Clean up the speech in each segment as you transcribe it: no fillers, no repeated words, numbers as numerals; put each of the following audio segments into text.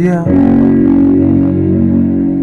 Yeah.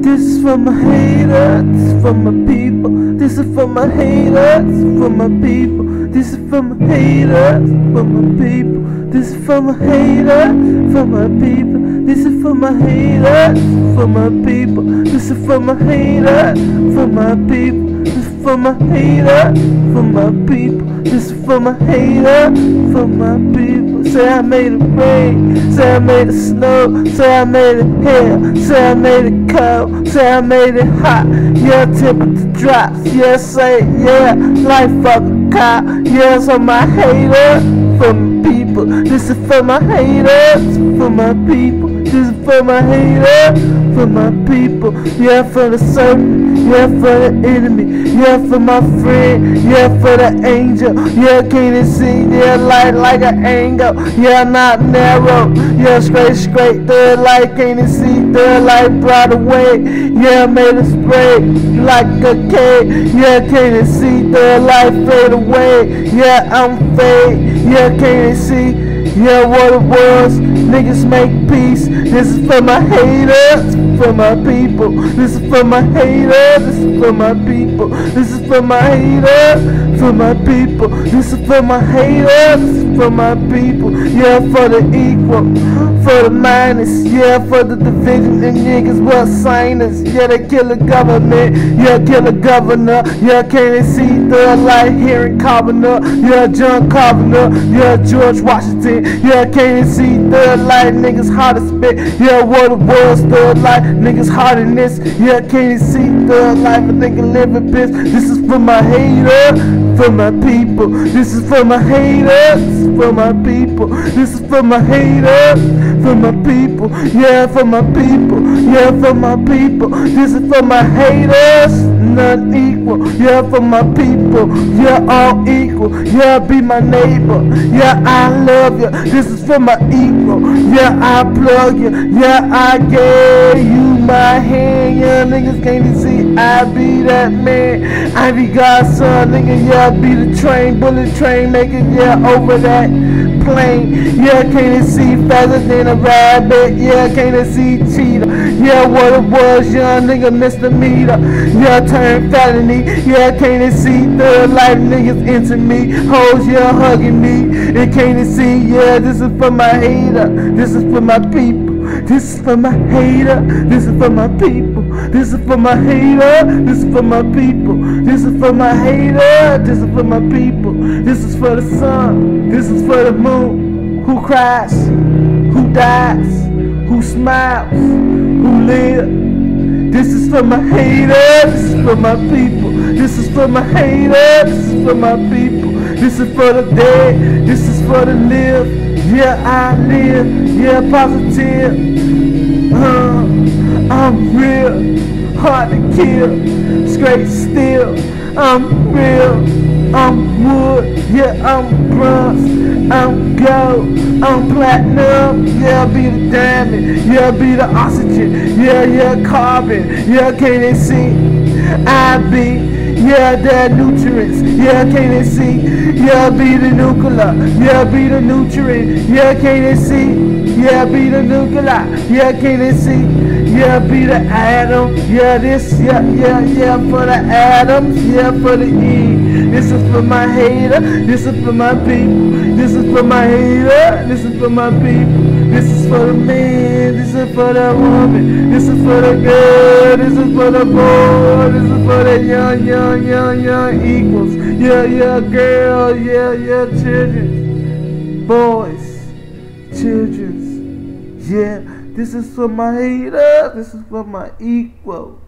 This is for my haters, for my people. This is for my haters, for my people. This is for my haters, for my people. This is for my haters, for my people. This is for my haters, for my people. This is for my haters, for my people. This is for my haters, for my people. This is for my haters, for my people. Say I made it rain, say I made it snow, say I made it hail, say I made it cold, say I made it hot. Yeah, temperature drops. Yeah, say yeah, life fuck a cop. Yeah, so my haters, for my people. This is for my haters, for my people. This is for my haters, for my people. Yeah, for the servant, yeah, for the enemy, yeah, for my friend, yeah, for the angel. Yeah, can't you see, yeah, light like an angle. Yeah, not narrow, yeah, straight through the light. Can't you see the light brought away? Yeah, made it spray like a cake. Yeah, can't you see the light fade away? Yeah, I'm fade. Yeah, can't you see? Yeah, what it was, niggas make peace. This is for my haters, for my people. This is for my haters, this is for my people. This is for my haters, for my people. This is for my haters, for my people. Yeah, for the equal, for the minus. Yeah, for the division and niggas what signers. Yeah, they kill the government. Yeah, kill the governor. Yeah, can't they see the light here in Carpenter? Yeah, John Carpenter. Yeah, George Washington. Yeah, can't you see the light, niggas hard to spit. Yeah, what it was, the light, niggas hard in this. Yeah, can't you see the life, a nigga live in piss. This is for my haters, for my people. This is for my haters, for my people. This is for my haters, for my people. Yeah, for my people. Yeah, for my people. This is for my haters, none equal. Yeah, for my people. Yeah, all equal. Yeah, be my neighbor. Yeah, I love you. This is for my equal. Yeah, I plug you. Yeah, I gave you my hand. Yeah, niggas can't see I be that man. I be God's son, nigga. Yeah, be the train, bullet train, make it, yeah, over that plane. Yeah, can't see faster than a rabbit. Yeah, can't see cheetah. Yeah, what it was, young nigga, misdemeanor. Yeah, turn felony. Yeah, can't see the life, niggas into me. Hoes, yeah, hugging me. And can't see, yeah, this is for my hater. This is for my people. This is for my hater. This is for my people. This is for my hater. This is for my people. This is for my hater. This is for my people. This is for the sun. This is for the moon. Who cries? Who dies? Who smiles? Who lives? This is for my hater. This is for my people. This is for my hater. This is for my people. This is for the dead. This is for the live. Yeah, I live. Yeah, positive. I'm real. Hard to kill. Straight still. I'm real. I'm wood. Yeah, I'm bronze. I'm gold. I'm platinum. Yeah, be the diamond. Yeah, be the oxygen. Yeah, carbon. Yeah, can't they see? I be. Yeah, the nutrients. Yeah, can't they see? Yeah, be the nuclear. Yeah, be the nutrient. Yeah, can't they see? Yeah, be the nuclear. Yeah, can't they see? Yeah, be the atom. Yeah, this. Yeah, for the atoms. Yeah, for the E. This is for my hater. This is for my people. This is for my hater. This is for my people. This is for the man, this is for the woman, this is for the girl, this is for the boy, this is for the young equals. Yeah, girl, yeah, children, boys, children. Yeah, this is for my hater, this is for my equal.